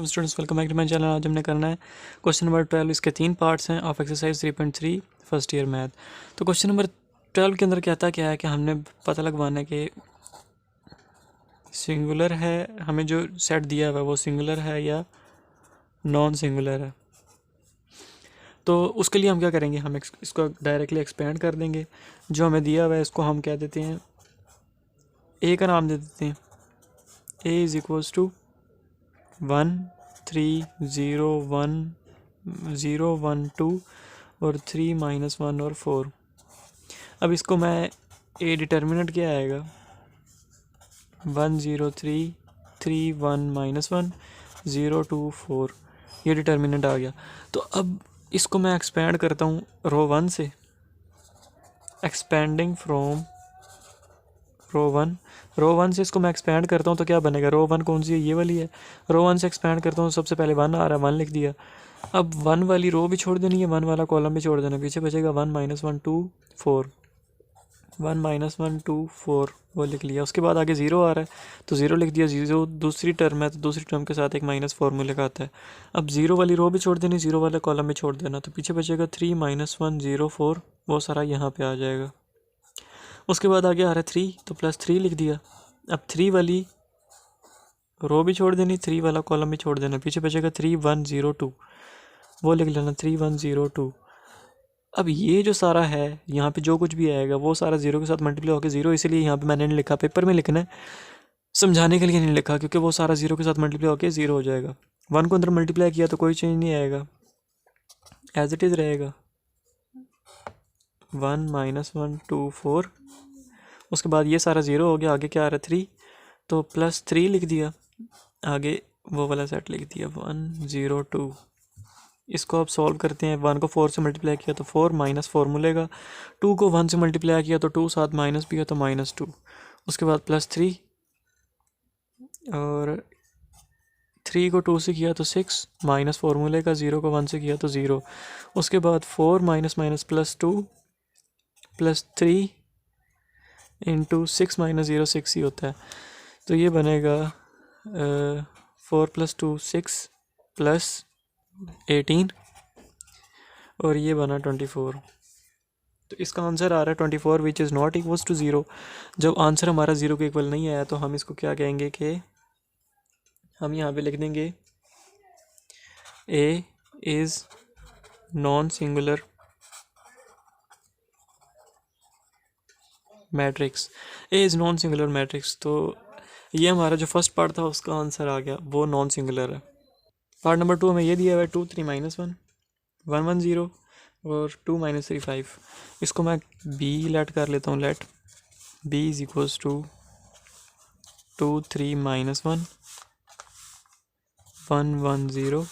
वालेकुम students, welcome back to my channel. आज हमने करना है क्वेश्चन नंबर 12। इसके 3 पार्ट्स हैं of exercise 3.3 first year math. तो क्वेश्चन नंबर 12 के अंदर कहता क्या है कि हमने पता लगवाना है कि सिंगुलर है, हमें जो सेट दिया हुआ है वो सिंगुलर है या नॉन सिंगुलर है। तो उसके लिए हम क्या करेंगे, हम इसको डायरेक्टली एक्सपेंड कर देंगे। जो हमें दिया हुआ है इसको हम कह देते हैं ए का नाम दे देते हैं। ए इज़ इक्वल्स टू 1 3 0 1 0 1 2 और 3 -1 और 4। अब इसको मैं ए डिटर्मिनेंट क्या आएगा 1 0 3 3 1 -1 0 2 4, ये डिटर्मिनेंट आ गया। तो अब इसको मैं एक्सपेंड करता हूँ रो 1 से, एक्सपेंडिंग फ्रॉम रो वन से इसको मैं एक्सपेंड करता हूँ तो क्या बनेगा, रो 1 कौन सी है, ये वाली है। रो 1 से एक्सपेंड करता हूँ, सबसे पहले 1 आ रहा है, 1 लिख दिया। अब 1 वाली रो भी छोड़ देनी है, 1 वाला कॉलम भी छोड़ देना, पीछे बचेगा 1 -1 2 4, 1 -1 2 4 वो लिख लिया। उसके बाद आगे 0 आ रहा है तो 0 लिख दिया। 0 दूसरी टर्म है तो दूसरी टर्म के साथ एक माइनस फॉर्मूले का आता है। अब 0 वाली रो भी छोड़ देनी, 0 वाले कॉलम भी छोड़ देना, तो पीछे बचेगा 3 -1 0 4, वो सारा यहाँ पे आ जाएगा। उसके बाद आगे आ रहा है 3 तो +3 लिख दिया। अब 3 वाली रो भी छोड़ देनी, 3 वाला कॉलम भी छोड़ देना, पीछे बचेगा 3 1 0 2, वो लिख लेना 3 1 0 2। अब ये जो सारा है यहाँ पे जो कुछ भी आएगा वो सारा 0 के साथ मल्टीप्लाई होकर 0, इसीलिए यहाँ पे मैंने नहीं लिखा, पेपर में लिखना है, समझाने के लिए नहीं लिखा, क्योंकि वो सारा 0 के साथ मल्टीप्लाई होकर 0 हो जाएगा। 1 को अंदर मल्टीप्लाई किया तो कोई चेंज नहीं आएगा, एज इट इज़ रहेगा 1 -1 2 4। उसके बाद ये सारा 0 हो गया, आगे क्या आ रहा है 3 तो +3 लिख दिया, आगे वो वाला सेट लिख दिया 1 0 2। इसको अब सॉल्व करते हैं। 1 को 4 से मल्टीप्लाई किया तो 4 माइनस फॉर्मूले का, 2 को 1 से मल्टीप्लाई किया तो 2, साथ माइनस भी है तो -2। उसके बाद +3 और 3 को 2 से किया तो 6 माइनस फॉर्मूले का, 0 को 1 से किया तो 0। उसके बाद 4 माइनस माइनस +2 +3 इंटू 6 -0 6 ही होता है, तो ये बनेगा 4 + 2 6 +18 और ये बना 24। तो इसका आंसर आ रहा है 24 which is not equals to 0। जब आंसर हमारा 0 के इक्वल नहीं आया तो हम इसको क्या कहेंगे कि हम यहाँ पे लिख देंगे A is non singular matrix. A is non singular matrix. तो ये हमारा जो फर्स्ट पार्ट था उसका आंसर आ गया, वो नॉन सिंगुलर है। पार्ट नंबर 2 हमें ये दिया हुआ है 2 3 -1 1 1 0 और 2 -3 5। इसको मैं बी लेट कर लेता हूँ, let B is equals to 2 3 -1 1 1 0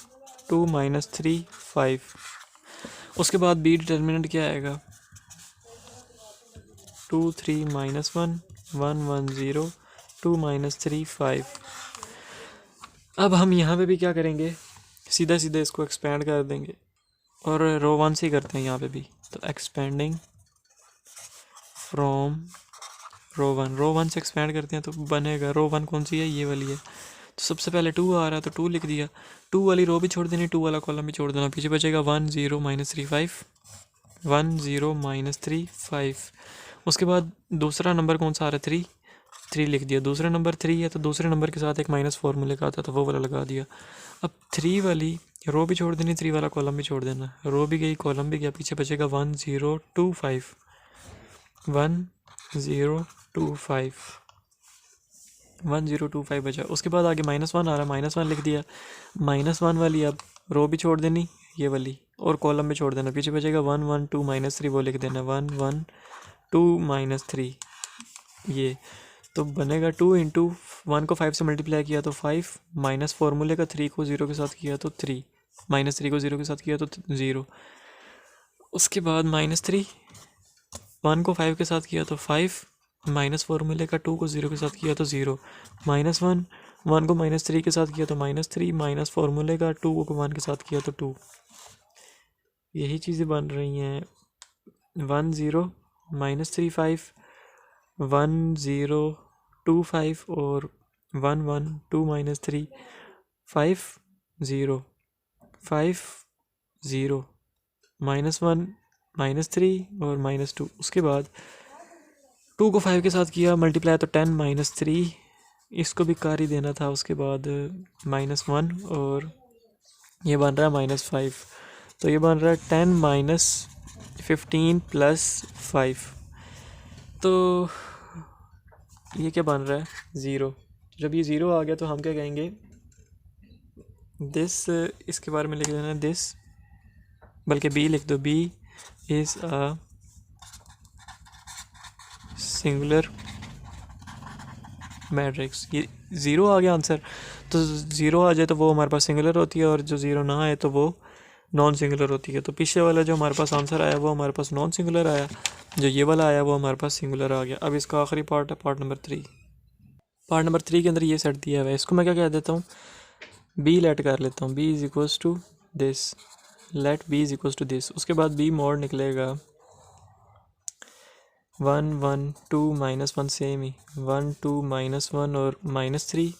2 -3 5। उसके बाद बी डिटर्मिनेंट क्या आएगा 2 3 -1 1 1 0 2 -3 5। अब हम यहाँ पे भी क्या करेंगे, सीधा सीधा इसको एक्सपेंड कर देंगे और रो 1 से ही करते हैं यहाँ पे भी। तो एक्सपेंडिंग फ्रॉम रो 1 से एक्सपेंड करते हैं तो बनेगा, रो 1 कौन सी है, ये वाली है। तो सबसे पहले 2 आ रहा है तो 2 लिख दिया, 2 वाली रो भी छोड़ देनी, 2 वाला कॉलम भी छोड़ देना, पीछे बचेगा 1 0 -3 5 1 0 -3 5। उसके बाद दूसरा नंबर कौन सा आ रहा है 3 लिख दिया, दूसरा नंबर 3 है तो दूसरे नंबर के साथ एक माइनस फॉर्मूले का आता तो वो वाला लगा दिया। अब 3 वाली रो भी छोड़ देनी, 3 वाला कॉलम भी छोड़ देना, रो भी गई कॉलम भी गया, पीछे बचेगा 1 0 2 5 1 0 2 5 1 0 2 5 बचा। उसके बाद आगे -1 आ रहा है, -1 लिख दिया, -1 वाली अब रो भी छोड़ देनी ये वाली और कॉलम भी छोड़ देना, पीछे बचेगा 1 1 2 -3, वो लिख देना 1 1 2 -3 ये। तो बनेगा 2 इंटू 1 को 5 से मल्टीप्लाई किया तो 5 माइनस फॉर्मूले का, 3 को 0 के साथ किया तो 3 -3 को 0 के साथ किया तो 0। उसके बाद -3 1 को 5 के साथ किया तो 5 माइनस फॉर्मूले का, 2 को 0 के साथ किया तो 0 -1 1 को -3 के साथ किया तो -3 माइनस फॉर्मूले का, 2 को 1 के साथ किया तो 2। यही चीज़ें बन रही हैं 1 0 -3 5 1 0 2 5 और 1 1 2 -3 5 0, 5 0, -1 -3 और -2। उसके बाद 2 को 5 के साथ किया मल्टीप्लाई तो 10 -3, इसको भी कार ही देना था। उसके बाद -1 और ये बन रहा है -5, तो ये बन रहा है 10 - 15 + 5। तो ये क्या बन रहा है 0। जब ये 0 आ गया तो हम क्या कहेंगे, दिस, इसके बारे में लिख देना दिस, बल्कि बी लिख दो, B is a singular matrix. ये 0 आ गया आंसर, तो 0 आ जाए तो वो हमारे पास सिंगुलर होती है, और जो 0 ना आए तो वो नॉन सिंगुलर होती है। तो पीछे वाला जो हमारे पास आंसर आया वो हमारे पास नॉन सिंगुलर आया, जो ये वाला आया वो हमारे पास सिंगुलर आ गया। अब इसका आखिरी पार्ट है पार्ट नंबर 3। पार्ट नंबर 3 के अंदर ये सेट दिया हुआ है, इसको मैं क्या कह देता हूँ, बी लेट कर लेता हूँ, B is equals to this, let B is equals to this. उसके बाद बी मॉड निकलेगा 1 1 2 -1, सेम ही 1 2 -1 और -3,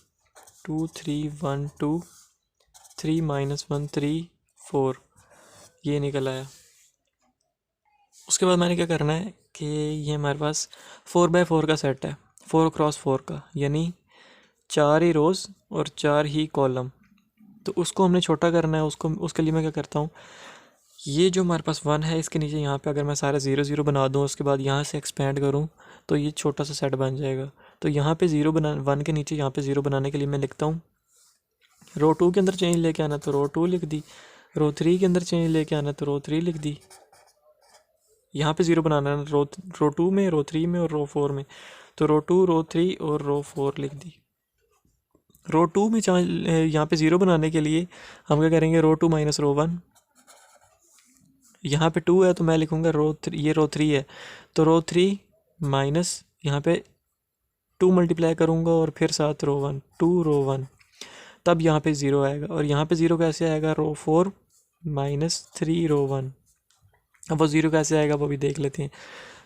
2 3 1 2 3 -1 3 4, ये निकल आया। उसके बाद मैंने क्या करना है कि ये हमारे पास 4x4 का सेट है, 4 क्रॉस 4 का, यानी 4 ही रोज़ और 4 ही कॉलम। तो उसको हमने छोटा करना है। उसके लिए मैं क्या करता हूँ, ये जो हमारे पास 1 है इसके नीचे यहाँ पे अगर मैं सारा 0 0 बना दूँ, उसके बाद यहाँ से एक्सपेंड करूँ तो ये छोटा सा सेट बन जाएगा। तो यहाँ पे 1 के नीचे यहाँ पे 0 बनाने के लिए मैं लिखता हूँ, रो 2 के अंदर चेंज लेके आना तो रो 2 लिख दी, रो 3 के अंदर चेंज लेके आना तो रो 3 लिख दी। यहाँ पे 0 बनाना है रो 2 में, रो 3 में और रो 4 में, तो रो 2 रो 3 और रो 4 लिख दी। रो 2 में यहाँ पे 0 बनाने के लिए हम क्या करेंगे, रो 2 - रो 1, यहाँ पे 2 है तो मैं लिखूँगा रो 3, ये रो 3 है तो रो 3 माइनस यहाँ पे 2 मल्टीप्लाई करूँगा और फिर साथ रो 1, 2 रो 1, तब यहाँ पे 0 आएगा। और यहाँ पे 0 कैसे आएगा, रो 4 - 3 रो 1। अब वो 0 कैसे आएगा वो भी देख लेते हैं।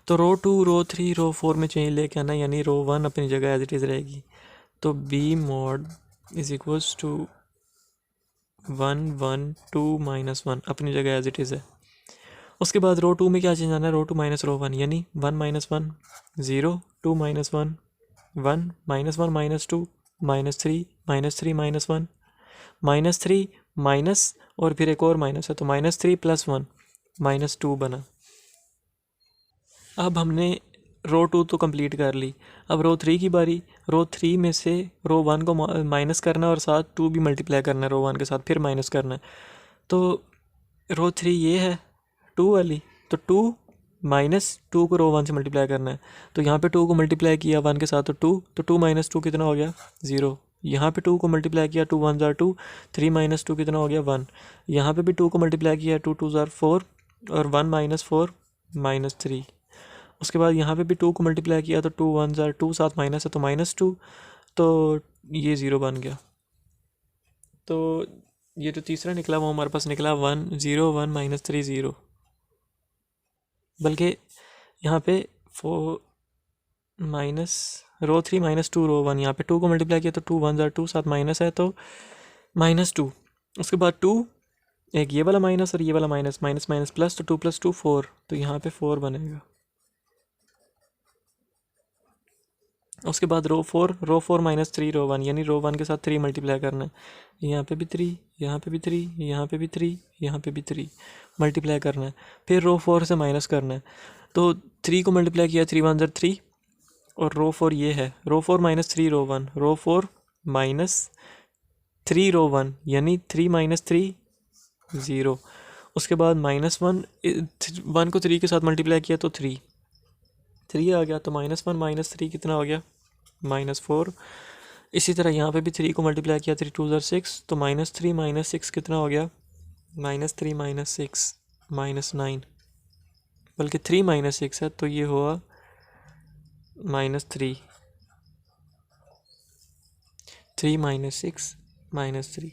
तो रो 2 रो 3 रो 4 में चेंज लेके आना, यानी रो 1 अपनी जगह एज इट इज़ रहेगी। तो B mod is equals to 1 1 2 -1 अपनी जगह एज इट इज़ है। उसके बाद रो 2 में क्या चेंज आना है, रो 2 - रो 1, यानी 1 - 1 0, 2 - 1 1 -1 -2 -3 -3 -1 -3 माइनस और फिर एक और माइनस है तो -3 + 1 -2 बना। अब हमने रो 2 तो कंप्लीट कर ली। अब रो 3 की बारी, रो 3 में से रो 1 को माइनस करना और साथ 2 भी मल्टीप्लाई करना है रो 1 के साथ, फिर माइनस करना है। तो रो 3 ये है 2 वाली, तो 2 - 2 को रो 1 से मल्टीप्लाई करना है। तो यहाँ पे 2 को मल्टीप्लाई किया 1 के साथ तो 2, तो 2 - 2 कितना हो गया 0। यहाँ पे 2 को मल्टीप्लाई किया 2 1 ज़ार 2, 3 - 2 कितना हो गया 1। यहाँ पे भी 2 को मल्टीप्लाई किया 2 2 ज़ार 4 और 1 - 4 -3। उसके बाद यहाँ पे भी 2 को मल्टीप्लाई किया तो 2 1 ज़ार 2, साथ माइनस है तो -2, तो ये 0 बन गया। तो ये जो तीसरा निकला वो हमारे पास निकला 1 0 1 -3 0, बल्कि यहाँ पे 4 माइनस रो 3 -2 रो 1, यहाँ पे 2 को मल्टीप्लाई किया तो 2 1 ज़ार 2, साथ माइनस है तो -2। उसके बाद 2, एक ये वाला माइनस और ये वाला माइनस, माइनस माइनस प्लस, तो 2 + 2 4, तो यहाँ पे 4 बनेगा। उसके बाद रो 4 -3 रो 1, यानी रो 1 के साथ 3 मल्टीप्लाई करना है। यहाँ पे भी 3, यहाँ पे भी 3, यहाँ पे भी 3, यहाँ पे भी 3 मल्टीप्लाई करना है। फिर रो 4 से माइनस करना है, तो 3 को मल्टीप्लाई किया 3 1 ज़ार 3, और रो 4 ये है, रो 4 -3 रो 1, रो 4 -3 रो 1, यानी 3 - 3 0। उसके बाद -1, 1 को 3 के साथ मल्टीप्लाई किया तो 3 आ गया, तो -1 - 3 कितना हो गया -4। इसी तरह यहाँ पे भी 3 को मल्टीप्लाई किया 3 2 ज़ार 6, तो -3 - 6 कितना हो गया -3 - 6 -9, बल्कि 3 - 6 है तो ये हुआ -3, 3 - 6 -3।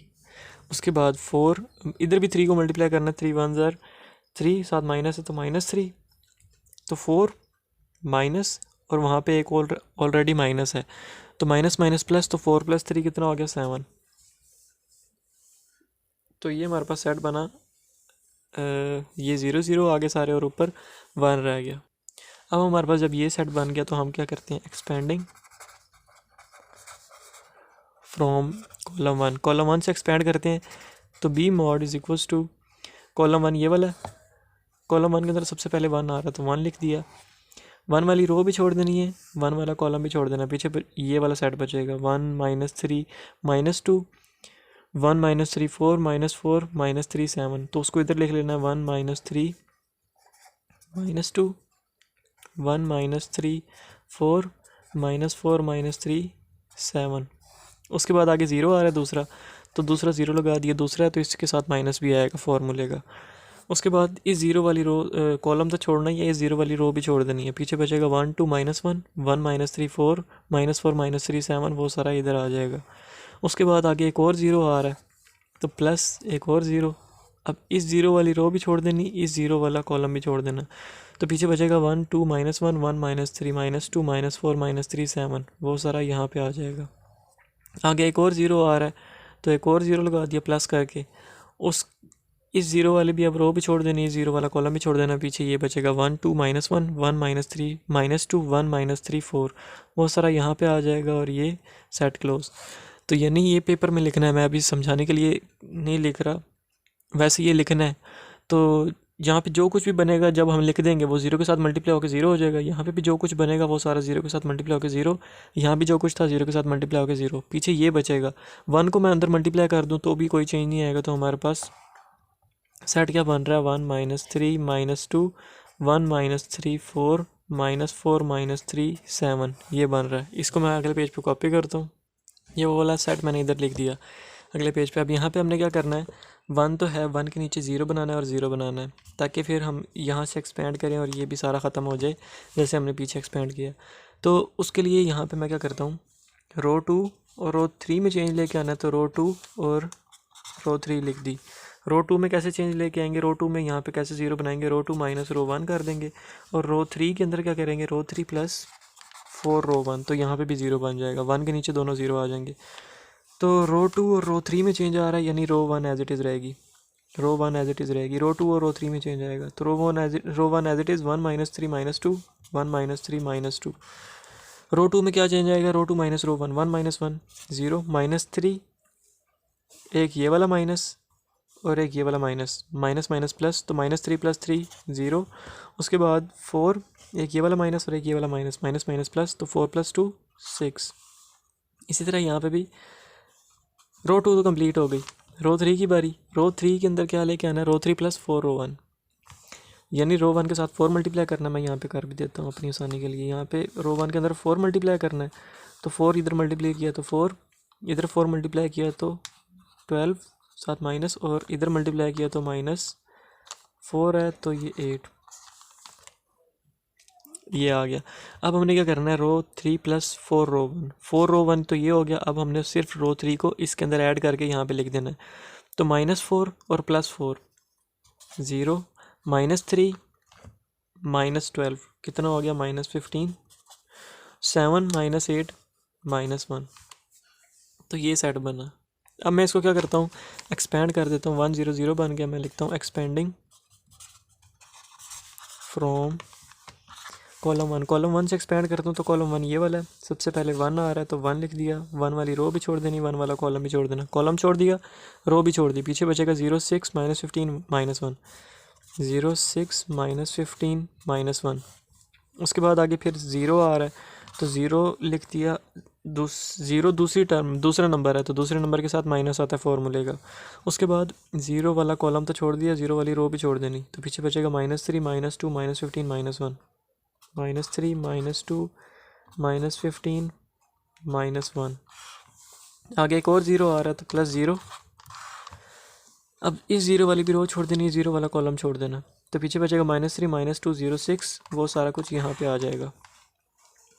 उसके बाद 4, इधर भी 3 को मल्टीप्लाई करना है, 3 1 ज़ार 3, साथ माइनस है तो -3, तो 4 माइनस और वहाँ पे एक ऑलरेडी माइनस है, तो माइनस माइनस प्लस, तो 4 + 3 कितना हो गया 7। तो ये हमारे पास सेट बना, ये 0 0 आगे सारे और ऊपर 1 रह गया। अब हमारे पास जब ये सेट बन गया तो हम क्या करते हैं, एक्सपेंडिंग फ्रॉम कॉलम 1 से एक्सपेंड करते हैं। तो B mod is equals to column 1 ये वाला, कॉलम 1 के अंदर सबसे पहले 1 आ रहा है तो 1 लिख दिया। 1 वाली रो भी छोड़ देनी है, 1 वाला कॉलम भी छोड़ देना, पीछे ये वाला सेट बचेगा 1 -3 -2, 1 -3 4 -4 -3 7। तो उसको इधर लिख लेना 1 -3 -2 1 -3 4 -4 -3 7। उसके बाद आगे 0 आ रहा है दूसरा, तो दूसरा 0 लगा दिया, दूसरा है तो इसके साथ माइनस भी आएगा फॉर्मूले का। उसके बाद इस 0 वाली रो कॉलम तो छोड़ना ही है, इस 0 वाली रो भी छोड़ देनी है, पीछे बचेगा 1 2 -1 1 -3 4 -4 -3 7, वो सारा इधर आ जाएगा। उसके बाद आगे एक और 0 आ रहा है तो प्लस एक और 0। अब इस 0 वाली रो भी छोड़ देनी, इस 0 वाला कॉलम भी छोड़ देना, तो पीछे बचेगा 1 2 -1 1 -3 -2 -4 -3 7, वो सारा यहाँ पे आ जाएगा। आगे एक और 0 आ रहा है तो एक और 0 लगा दिया प्लस करके। उस इस 0 वाले भी अब रो भी छोड़ देनी, 0 वाला कॉलम भी छोड़ देना, पीछे ये बचेगा 1 2 -1 1 -3 -2 1 -3 4, वो सारा यहाँ पे आ जाएगा और ये सेट क्लोज। तो यानी ये पेपर में लिखना है, मैं अभी समझाने के लिए नहीं लिख रहा, वैसे ये लिखना है। तो यहाँ पे जो कुछ भी बनेगा जब हम लिख देंगे वो 0 के साथ मल्टीप्लाई होकर 0 हो जाएगा, यहाँ पे भी जो कुछ बनेगा वो सारा 0 के साथ मल्टीप्लाई होकर 0, यहाँ भी जो कुछ था 0 के साथ मल्टीप्लाई होकर 0, पीछे ये बचेगा। 1 को मैं अंदर मल्टीप्लाई कर दूँ तो भी कोई चेंज नहीं आएगा, तो हमारे पास सेट क्या बन रहा है 1 -3 -2 1 -3 4 -4 -3 7, ये बन रहा है। इसको मैं अगले पेज पे कॉपी करता हूँ, ये वो वाला सेट मैंने इधर लिख दिया अगले पेज पे। अब यहाँ पे हमने क्या करना है, 1 तो है, 1 के नीचे 0 बनाना है और 0 बनाना है, ताकि फिर हम यहाँ से एक्सपेंड करें और ये भी सारा ख़त्म हो जाए जैसे हमने पीछे एक्सपेंड किया। तो उसके लिए यहाँ पे मैं क्या करता हूँ, रो 2 और रो 3 में चेंज लेके आना है, तो रो 2 और रो 3 लिख दी। रो 2 में कैसे चेंज लेके आएंगे, रो 2 में यहाँ पे कैसे 0 बनाएंगे, रो 2 माइनस रो 1 कर देंगे, और रो 3 के अंदर क्या करेंगे, रो 3 प्लस 4 रो 1, तो यहाँ पे भी 0 बन जाएगा, 1 के नीचे दोनों 0 आ जाएंगे। तो रो 2 और रो 3 में चेंज आ रहा है, यानी रो 1 एज इट इज़ रहेगी, रो 1 एज इट इज़ रहेगी। रो 2 और रो 3 में चेंज आएगा, तो रो 1 एज इट इज़ 1 -3 -2 1 -3 -2। रो 2 में क्या चेंज आएगा, रो 2 माइनस रो 1 1 -1 0 -3, एक ये वाला माइनस और एक ये वाला माइनस, माइनस माइनस प्लस, तो -3 + 3 0। उसके बाद 4, एक ये वाला माइनस और एक ये वाला माइनस, माइनस माइनस प्लस, तो 4 + 2 6। इसी तरह यहाँ पे भी रो 2 तो कंप्लीट हो गई, रो 3 की बारी। रो 3 के अंदर क्या लेके आना है, रो 3 + 4 रो 1, यानी रो 1 के साथ 4 मल्टीप्लाई करना। मैं यहाँ पे कर भी देता हूँ अपनी आसानी के लिए, यहाँ पे रो 1 के अंदर 4 मल्टीप्लाई करना है, तो 4 इधर मल्टीप्लाई किया तो 4, इधर 4 मल्टीप्लाई किया तो 12 साथ माइनस, और इधर मल्टीप्लाई किया तो -4 है, तो ये 8, ये आ गया। अब हमने क्या करना है, रो 3 + 4 रो 1, 4 रो 1 तो ये हो गया। अब हमने सिर्फ रो 3 को इसके अंदर ऐड करके यहाँ पे लिख देना है, तो -4 और +4 0 -3 -12 कितना हो गया, -15 7 -8 -1, तो ये सेट बना। अब मैं इसको क्या करता हूँ, एक्सपेंड कर देता हूँ, 1 0 0 बन गया, मैं लिखता हूँ एक्सपेंडिंग फ्रॉम कॉलम 1 से एक्सपेंड करता हूँ, तो कॉलम 1 ये वाला है, सबसे पहले 1 आ रहा है तो 1 लिख दिया, 1 वाली रो भी छोड़ देनी, 1 वाला कॉलम भी छोड़ देना, कॉलम छोड़ दिया, रो भी छोड़ दी, पीछे बचेगा 0 6 -15 -1 0 6 -15 -1। उसके बाद आगे फिर 0 आ रहा है तो 0 लिख दिया, 0 दूसरी टर्म दूसरा नंबर है तो दूसरे नंबर के साथ माइनस आता है फॉर्मूले का। उसके बाद 0 वाला कॉलम तो छोड़ दिया, 0 वाली रो भी छोड़ देनी, तो पीछे बचेगा -3 -2 -15 -1 -3 -2 -15 -1। आगे एक और 0 आ रहा है तो +0। अब इस 0 वाली भी रो छोड़ देनी, 0 वाला कॉलम छोड़ देना, तो पीछे बचेगा -3 -2 0 6, वो सारा कुछ यहाँ पे आ जाएगा।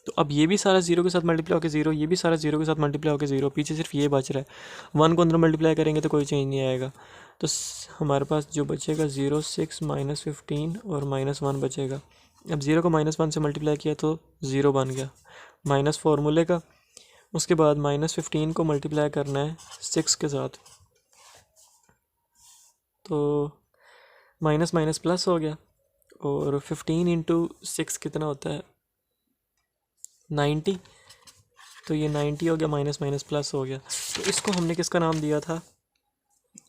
तो अब ये भी सारा 0 के साथ मल्टीप्लाई होकर 0, ये भी सारा 0 के साथ मल्टीप्लाई होकर 0, पीछे सिर्फ ये बच रहा है। 1 को अंदर मल्टीप्लाई करेंगे तो कोई चेंज नहीं आएगा, तो हमारे पास जो बचेगा 0 6 -15 और -1 बचेगा। अब 0 को -1 से मल्टीप्लाई किया तो 0 बन गया, माइनस फार्मूले का। उसके बाद -15 को मल्टीप्लाई करना है 6 के साथ, तो माइनस माइनस प्लस हो गया, और 15 इंटू 6 कितना होता है 90, तो ये 90 हो गया, माइनस माइनस प्लस हो गया। तो इसको हमने किसका नाम दिया था,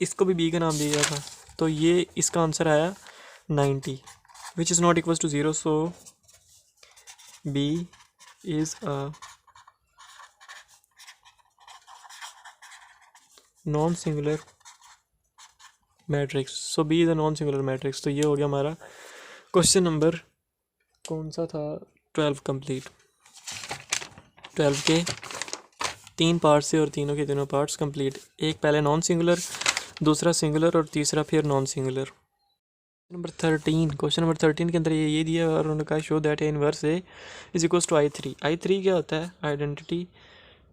इसको भी बी का नाम दिया था, तो ये इसका आंसर आया 90 which is not equal to 0, so B is a non singular matrix. So B is a non singular matrix. तो ये हो गया हमारा क्वेश्चन नंबर कौन सा था 12 कंप्लीट। 12 के 3 पार्ट्स से और तीनों के तीनों पार्ट्स कंप्लीट। एक पहले नॉन सिंगुलर, दूसरा सिंगुलर और तीसरा फिर non singular. Number 13, question number 13 के अंदर ये दिया और उन्होंने कहा show that A inverse A is equals to I3। I3 क्या होता है, आइडेंटिटी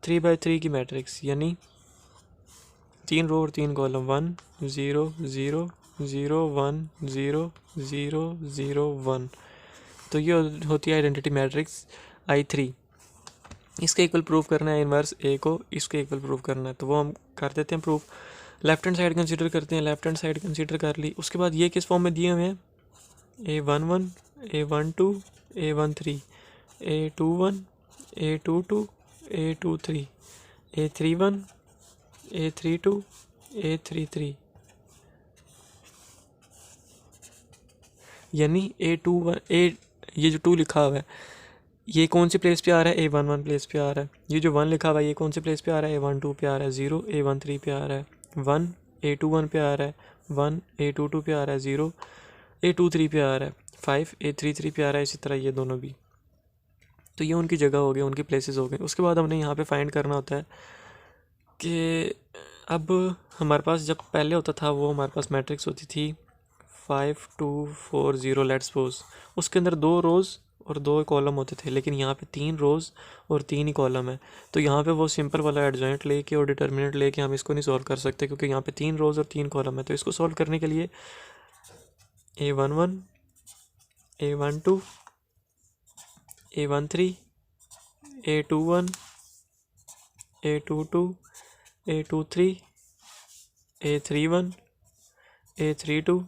3/3 की मैट्रिक्स, यानी 3 रो और 3 कॉलम, 1 0 0 0 1 0 0 0 1। तो ये होती है आइडेंटिटी मैट्रिक्स I3। इसका इक्वल प्रूव करना है इनवर्स ए को, इसके इक्वल प्रूव करना है, तो वो हम कर देते हैं proof. Left hand side consider करते हैं, लेफ्ट हैंड साइड कंसीडर कर ली। उसके बाद ये किस फॉर्म में दिए हुए हैं, A11 A12 A13 A21 A22 A23 A31 A32 A33, यानी A21 ये जो 2 लिखा हुआ है ये कौन सी प्लेस पे आ रहा है, A11 प्लेस पे आ रहा है। ये जो 1 लिखा हुआ है ये कौन सी प्लेस पे आ रहा है, A12 पे आ रहा है। 0 A13 पे आ रहा है, 1 A21 पे आ रहा है, 1 A22 पे आ रहा है, 0 A23 पे आ रहा है, 5 A33 पे आ रहा है। इसी तरह ये दोनों भी, तो ये उनकी जगह हो गई, उनकी प्लेसेस हो गए। उसके बाद हमने यहाँ पे फाइंड करना होता है कि अब हमारे पास जब पहले होता था वो हमारे पास मैट्रिक्स होती थी 5 2 4 0 लेट्स सपोज, उसके अंदर 2 रोज़ और 2 कॉलम होते थे, लेकिन यहाँ पे 3 रोज़ और 3 ही कॉलम है। तो यहाँ पे वो सिंपल वाला एडजॉइंट लेके और डिटर्मिनेंट लेके हम इसको नहीं सॉल्व कर सकते, क्योंकि यहाँ पे 3 रोज़ और 3 कॉलम है। तो इसको सॉल्व करने के लिए A11 A12 A13 A21 A22 A23 A31 A32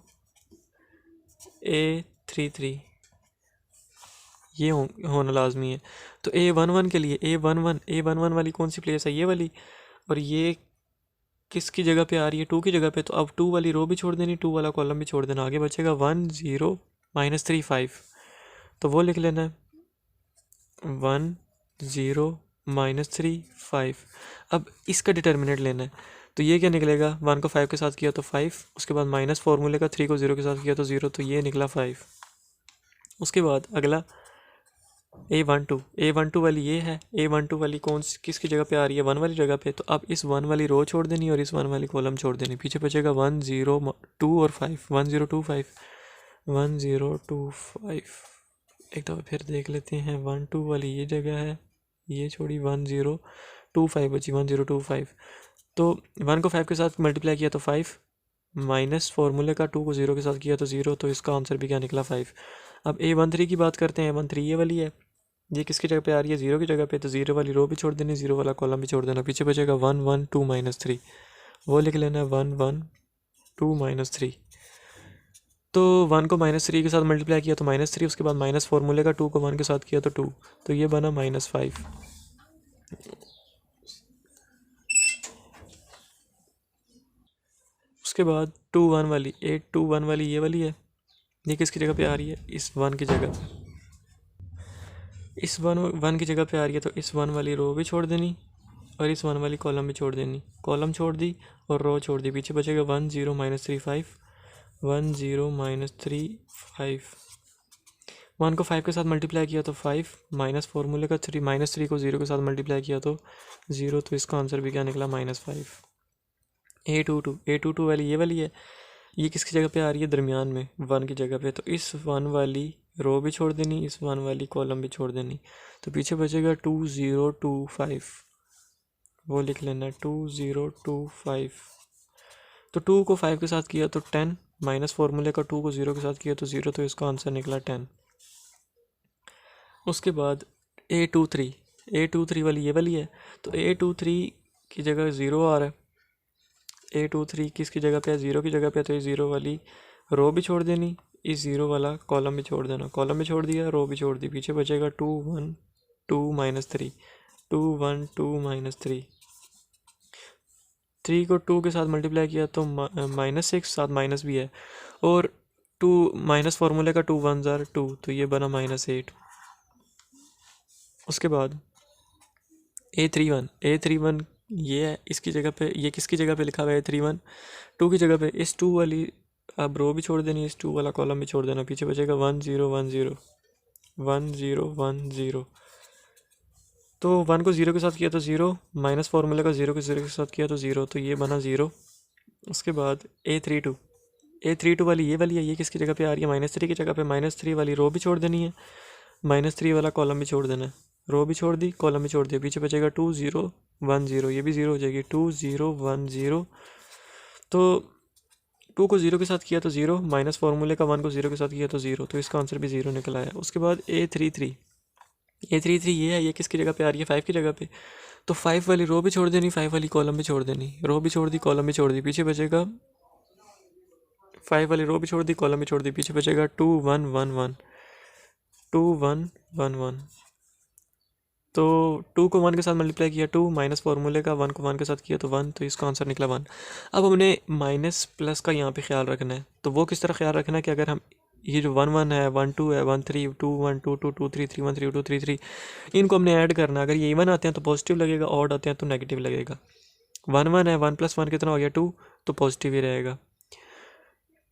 A33 ये होना लाजमी है। तो A11 के लिए A11 वाली कौन सी प्लेस है, ये वाली, और ये किसकी जगह पे आ रही है, 2 की जगह पे। तो अब 2 वाली रो भी छोड़ देनी, 2 वाला कॉलम भी छोड़ देना, आगे बचेगा 1 0 -3 5। तो वो लिख लेना है 1 0 -3 5। अब इसका डिटर्मिनेंट लेना है, तो ये क्या निकलेगा, 1 को 5 के साथ किया तो 5, उसके बाद माइनस फॉर्मूले का 3 को 0 के साथ किया तो 0, तो ये निकला 5। उसके बाद अगला A12 वाली ये है, A12 वाली कौन सी किसकी जगह पे आ रही है, 1 वाली जगह पे। तो अब इस 1 वाली रो छोड़ देनी और इस 1 वाली कॉलम छोड़ देनी, पीछे बचेगा 1 0 2 और 5, 1 0 2 5 1 0 2 5। एक दफ़ा फिर देख लेते हैं, 1 2 वाली ये जगह है, ये छोड़ी, 1 0 2 5 बची, 1 0 2 5। तो 1 को 5 के साथ मल्टीप्लाई किया तो 5, माइनस फार्मूले का 2 को 0 के साथ किया तो 0, तो इसका आंसर भी क्या निकला 5। अब A13 की बात करते हैं, A13 ये वाली है, ये किसकी जगह पे आ रही है, 0 की जगह पे। तो 0 वाली रो भी छोड़ देनी, 0 वाला कॉलम भी छोड़ देना, पीछे बचेगा 1 1 2 -3, वो लिख लेना 1 1 2 -3। तो 1 को -3 के साथ मल्टीप्लाई किया तो -3, उसके बाद माइनस फार्मूले का 2 को 1 के साथ किया तो 2, तो ये बना -5। उसके बाद 2 1 वाली 8 2 1 वाली ये वाली है, ये किसकी जगह पे आ रही है, इस 1 की जगह पे। इस 1 की जगह पे आ रही है, तो इस 1 वाली रो भी छोड़ देनी और इस 1 वाली कॉलम भी छोड़ देनी, कॉलम छोड़ दी और रो छोड़ दी, पीछे बचेगा 1 0 -3 5 1 0 -3 5। 1 को 5 के साथ मल्टीप्लाई किया तो 5, माइनस फार्मूले का 3 -3 को 0 के साथ मल्टीप्लाई किया तो 0, तो इसका आंसर भी क्या निकला -5। A22 वाली ये वाली है, ये किसकी जगह पे आ रही है, दरमियान में 1 की जगह पे। तो इस 1 वाली रो भी छोड़ देनी, इस 1 वाली कॉलम भी छोड़ देनी, तो पीछे बचेगा 2 0 2 5, वो लिख लेना 2 0 2 5। तो 2 को 5 के साथ किया तो 10, माइनस फार्मूले का 2 को 0 के साथ किया तो 0, तो इसका आंसर निकला 10। उसके बाद A23 वाली ये वाली है, तो A23 की जगह 0 आ रहा है, A23 किसकी जगह पे है, 0 की जगह पे, तो ये 0 वाली रो भी छोड़ देनी, इस 0 वाला कॉलम भी छोड़ देना, कॉलम भी छोड़ दिया, रो भी छोड़ दी, पीछे बचेगा 2 1 2 -3, 2 1 2 -3, 3 को 2 के साथ मल्टीप्लाई किया तो -6, साथ माइनस भी है, और 2 माइनस फार्मूले का 2 1 ज़ार 2, तो ये बना -8। उसके बाद A31 ये है, इसकी जगह पे, ये किसकी जगह पे लिखा हुआ है, A31 2 की जगह पे, इस 2 वाली अब रो भी छोड़ देनी, इस 2 वाला कॉलम भी छोड़ देना, पीछे बचेगा 1 0 1 0 1 0 1 0। तो 1 को 0 के साथ किया तो 0, माइनस फार्मूले का 0 को 0 के साथ किया तो 0, तो ये बना 0। उसके बाद A32 वाली है, ये किसकी जगह पे आ रही है, -3 की जगह पे, -3 वाली रो भी छोड़ देनी है, -3 वाला कॉलम भी छोड़ देना है, रो भी छोड़ दी, कॉलम भी छोड़ दिया, पीछे बचेगा 2 0 1 0, ये भी 0 हो जाएगी, 2 0 1 0। तो 2 को 0 के साथ किया तो 0, माइनस फार्मूले का 1 को 0 के साथ किया तो 0, तो इसका आंसर भी 0 निकल आया। उसके बाद A33 ये है, ये किसकी जगह पे आ रही है, 5 की जगह पे, तो 5 वाली रो भी छोड़ देनी, 5 वाली कॉलम भी छोड़ देनी, रो भी छोड़ दी, कॉलम भी छोड़ दी, पीछे बचेगा 5 वाली रो भी छोड़ दी, कॉलम भी छोड़ दी, पीछे बचेगा 2 1 1 1 2 1 1 1। तो 2 को 1 के साथ मल्टीप्लाई किया 2, माइनस फार्मूले का 1 को 1 के साथ किया तो 1, तो इसका आंसर निकला 1। अब हमने माइनस प्लस का यहाँ पे ख्याल रखना है, तो वो किस तरह ख्याल रखना है कि अगर हम ये जो 1 1 है, 1 2 है, 1 3 2 1 2 2 2 3 3 1 3 2 3 3, इनको हमने ऐड करना है। अगर ये इवन आते हैं तो पॉजिटिव लगेगा, ऑड आते हैं तो नेगेटिव लगेगा। 1 1 है, 1 + 1 कितना हो गया 2, तो पॉजिटिव ही रहेगा।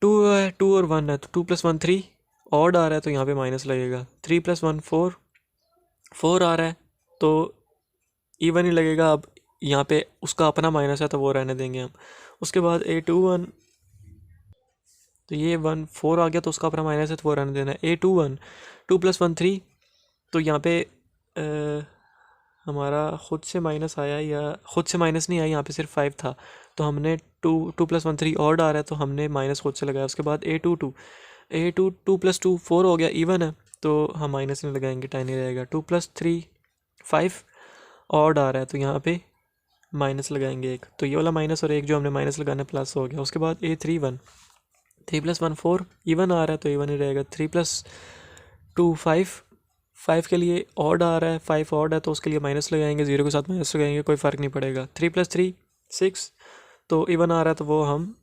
2 है, 2 और 1 है, तो 2 + 1 3, ऑड आ रहा है तो यहाँ पे माइनस लगेगा। 3 + 1 4 आ रहा है तो इवन ही लगेगा। अब यहाँ पे उसका अपना माइनस है तो वो रहने देंगे हम। उसके बाद A21, तो ये 1 4 आ गया तो उसका अपना माइनस है तो वो रहने देना है। A21 2 + 1 3, तो यहाँ पे हमारा खुद से माइनस आया या खुद से माइनस नहीं आया, यहाँ पे सिर्फ 5 था, तो हमने 2 + 1 3 ऑड आ रहा है तो हमने माइनस खुद से लगाया। उसके बाद A22 2 + 2 4 हो गया, इवन है तो हम माइनस नहीं लगाएंगे, टाइनी रहेगा। 2 + 3 5 ऑड आ रहा है तो यहाँ पे माइनस लगाएंगे एक, तो ये वाला माइनस और एक जो हमने माइनस लगाना प्लस हो गया। उसके बाद A31 3 + 1 4, इवन आ रहा है तो इवन ही रहेगा। 3 + 2 5 के लिए ऑड आ रहा है, 5 ऑड है तो उसके लिए माइनस लगाएंगे, 0 के साथ माइनस लगाएंगे, कोई फ़र्क नहीं पड़ेगा। 3 + 3 6, तो इवन आ रहा है तो वो हम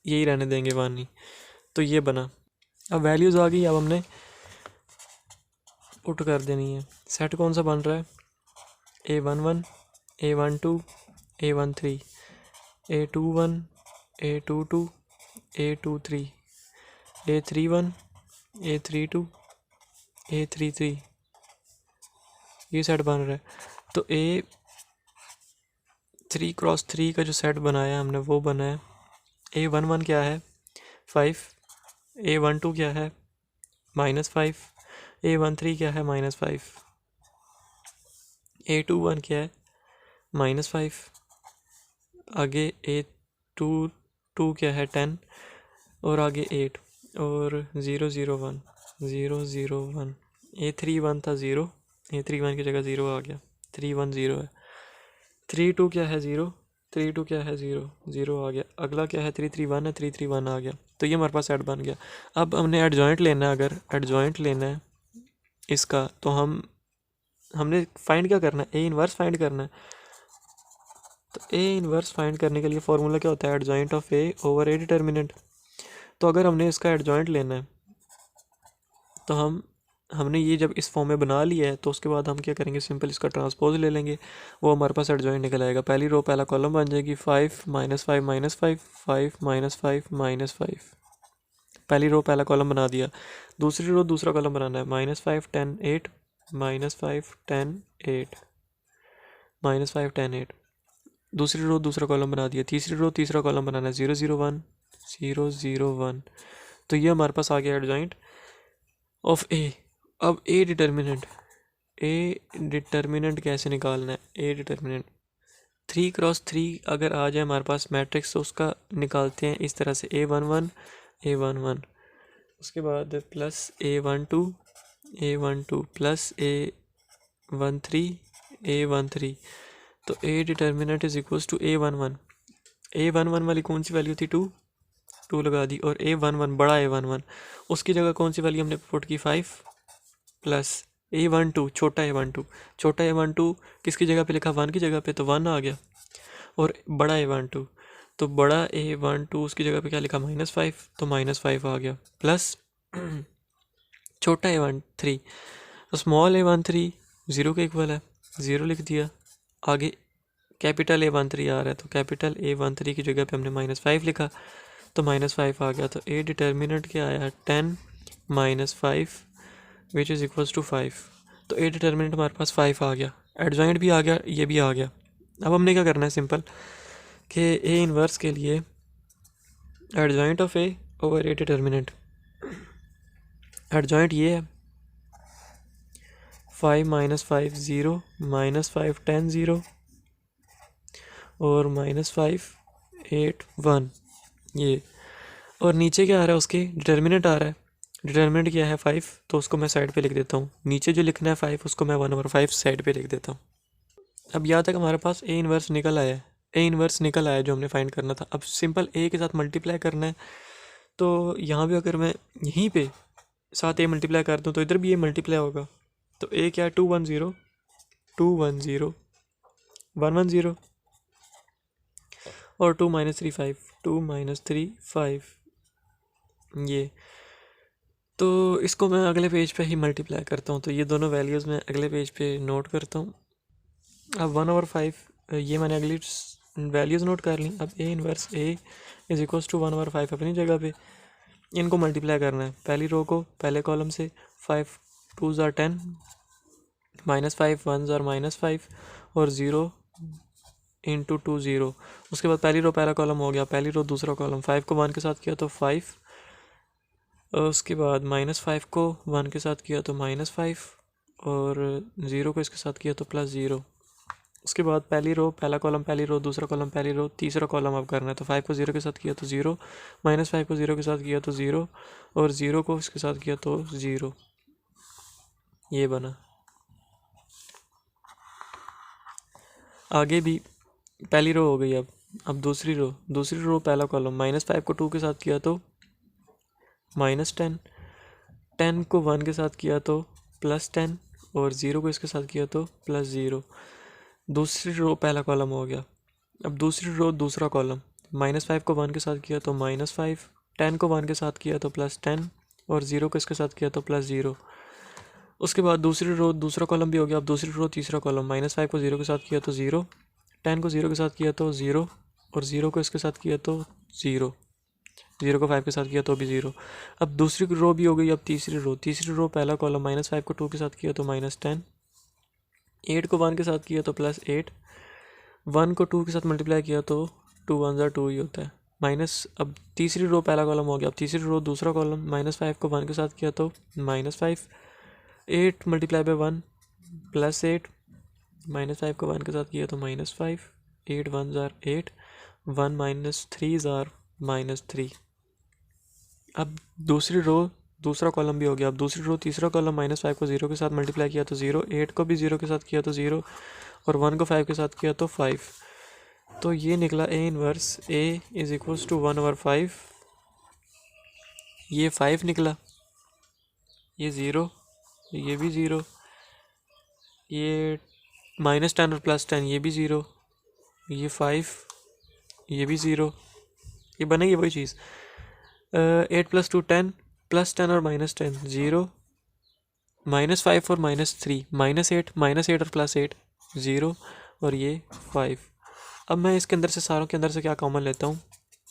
यही रहने देंगे 1 ही, तो ये बना। अब वैल्यूज़ आ गई, अब हमने पुट कर देनी है। सेट कौन सा बन रहा है, A11 A12 A13 A21 A22 A23 A31 A32 A33, ये सेट बन रहा है। तो A3 × 3 का जो सेट बनाया हमने वो बना है। A11 क्या है 5, A12 क्या है -5, A13 क्या है -5, A21 क्या है -5, आगे A22 क्या है 10, और आगे 8, और 0 0 1 0 0 1। A31 था 0, A31 की जगह 0 आ गया, 3 1 0 है। 3 2 क्या है 0, 3 2 क्या है 0 0 आ गया। अगला क्या है 3 3 1 है, 3 3 1 आ गया। तो ये हमारे पास सेट बन गया। अब हमने एडजॉइंट लेना है, अगर एडजॉइंट लेना है इसका तो हमने फाइंड क्या करना है, A 1 फाइंड करना है। तो A 1 फाइंड करने के लिए फॉर्मूला क्या होता है, adjoint of A over A determinant. तो अगर हमने इसका एडजॉइंट लेना है तो हमने ये जब इस फॉर्म में बना लिया है तो उसके बाद हम क्या करेंगे, सिंपल इसका ट्रांसपोज ले लेंगे, वो हमारे पास एडजॉइंट निकल आएगा। पहली रो पहला कॉलम बन जाएगी 5 -5 -5 5 -5 -5। पहली रो पहला कॉलम बना दिया। दूसरी रो दूसरा कॉलम बनाना है, -5 10 8 -5 10 8 -5 10 8। दूसरी रो दूसरा कॉलम बना दिया। तीसरी रो तीसरा कॉलम बनाना है, 0 0 1 0 0 1। तो ये हमारे पास आ गया एडजॉइंट ऑफ A। अब A डिटर्मिनेंट कैसे निकालना है, A डिटर्मिनेंट 3 × 3 अगर आ जाए हमारे पास मैट्रिक्स तो उसका निकालते हैं इस तरह से, A11 A11, उसके बाद plus A12 plus A13 A13। तो A determinant is equals to A11 A11 वाली कौन सी वैल्यू थी 2 लगा दी, और A11 बड़ा A11 उसकी जगह कौन सी वैल्यू हमने पुट की 5 प्लस A12 छोटा A12 किसकी जगह पे लिखा 1 की जगह पे, तो 1 आ गया, और बड़ा A12 तो बड़ा A12 उसकी जगह पे क्या लिखा -5 तो -5 आ गया, प्लस छोटा A13 तो स्मॉल A13 ज़ीरो के इक्वल है, ज़ीरो लिख दिया। आगे कैपिटल A13 आ रहा है तो कैपिटल A13 की जगह पे हमने -5 लिखा तो -5 आ गया। तो A डिटर्मिनेंट क्या आया 10 -5 विच इज़ इक्वल्स टू 5। तो A डिटर्मिनेंट हमारे पास 5 आ गया, एडजॉइंट भी आ गया, ये भी आ गया। अब हमने क्या करना है सिंपल कि A इन्वर्स के लिए adjoint of A over A determinant, adjoint ये है 5 -5 0 -5 10 0 और -5 8 1 ये, और नीचे क्या आ रहा है उसके डिटर्मिनेंट आ रहा है, डिटर्मिनेंट क्या है 5 तो उसको मैं साइड पे लिख देता हूँ, नीचे जो लिखना है 5 उसको मैं 1/5 साइड पे लिख देता हूँ। अब यहाँ तक हमारे पास A इन्वर्स निकल आया है, A इन्वर्स निकल आया जो हमने फाइंड करना था। अब सिंपल A के साथ मल्टीप्लाई करना है, तो यहाँ भी अगर मैं यहीं पे साथ A मल्टीप्लाई कर दूँ तो इधर भी A मल्टीप्लाई होगा। तो A क्या है 2 1 0 2 1 0 1 1 0 और 2 -3 5 2 -3 5 ये। तो इसको मैं अगले पेज पे ही मल्टीप्लाई करता हूँ, तो ये दोनों वैल्यूज़ मैं अगले पेज पे नोट करता हूँ। अब 1/5 ये मैंने अगली वैल्यूज़ नोट कर ली। अब A inverse A is equals to 1/5 अपनी जगह पे, इनको मल्टीप्लाई करना है। पहली रो को पहले कॉलम से 5 2s are 10 -5 1s are -5 और 0 इंटू 2 0। उसके बाद पहली रो पहला कॉलम हो गया, पहली रो दूसरा कॉलम, 5 को 1 के साथ किया तो 5, उसके बाद -5 को 1 के साथ किया तो -5 और 0 को इसके साथ किया तो +0। उसके बाद पहली रो पहला कॉलम पहली रो दूसरा कॉलम पहली रो तीसरा कॉलम अब करना है। तो 5 को 0 के साथ किया तो 0 -5 को 0 के साथ किया तो 0 और 0 को इसके साथ किया तो 0, ये बना। आगे भी पहली रो हो गई। अब दूसरी रो पहला कॉलम -5 को 2 के साथ किया तो -10, 10 को 1 के साथ किया तो +10 और 0 को इसके साथ किया तो +0। दूसरी रो पहला कॉलम हो गया। अब दूसरी रो दूसरा कॉलम, -5 को 1 के साथ किया तो -5, 10 को 1 के साथ किया तो +10 और 0 को इसके साथ किया तो +0। उसके बाद दूसरी रो दूसरा कॉलम भी हो गया। अब दूसरी रो तीसरा कॉलम, -5 को 0 के साथ किया तो 0, 10 को 0 के साथ किया तो 0 और 0 को इसके साथ किया तो 0, 0 को 5 के साथ किया तो भी 0। अब दूसरी रो भी हो गई। अब तीसरी रो पहला कॉलम, -5 को 2 के साथ किया तो -10, 8 को 1 के साथ किया तो +8, 1 को 2 के साथ मल्टीप्लाई किया तो 2 1 ज़ा 2 ही होता है माइनस। अब तीसरी रो पहला कॉलम हो गया। अब तीसरी रो दूसरा कॉलम, -5 को 1 के साथ किया तो -5, 8 मल्टीप्लाई बाय 1 +8, -5 को 1 के साथ किया तो -5, 8 1 ज़ार 8, 1 -3 ज़ार -3। अब दूसरी रो दूसरा कॉलम भी हो गया। अब दूसरी रो तीसरा कॉलम, -5 को 0 के साथ मल्टीप्लाई किया तो 0, 8 को भी 0 के साथ किया तो 0 और 1 को 5 के साथ किया तो 5। तो ये निकला A inverse A is equals to 1/5, ये 5 निकला, ये 0, ये भी 0, ये -10 और +10 ये भी 0, ये 5, ये भी 0, ये बनेगी वही चीज़। 8 + 2 10 +10 और -10 0, -5 और -3 -8 और +8 0 और ये 5। अब मैं इसके अंदर से सारों के अंदर से क्या कॉमन लेता हूँ,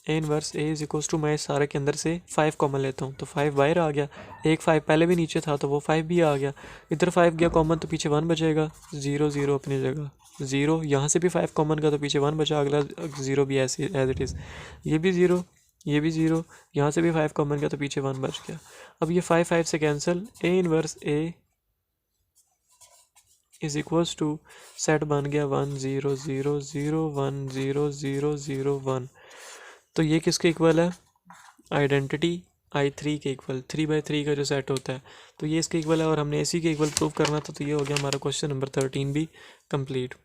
A inverse A is equals to, मैं इस सारे के अंदर से 5 कॉमन लेता हूँ तो 5 बाहर आ गया, एक 5 पहले भी नीचे था तो वो 5 भी आ गया, इधर 5 गया कॉमन तो पीछे 1 बचेगा, 0 0 अपनी जगह 0, यहाँ से भी 5 कॉमन का तो पीछे 1 बचा, अगला 0 भी ऐसे एज इट इज़, ये भी 0, ये भी 0, यहाँ से भी 5 कॉमन गया तो पीछे 1 बच गया। अब ये 5 5 से cancel, A inverse A is equals to, set बन गया 1 0 0 0 1 0 0 0 1। तो ये किसके इक्वल है, आइडेंटिटी I3 के इक्वल, 3/3 का जो सेट होता है तो ये इसके इक्वल है, और हमने इसी के इक्वल प्रूव करना था। तो ये हो गया हमारा क्वेश्चन नंबर 13 भी कंप्लीट।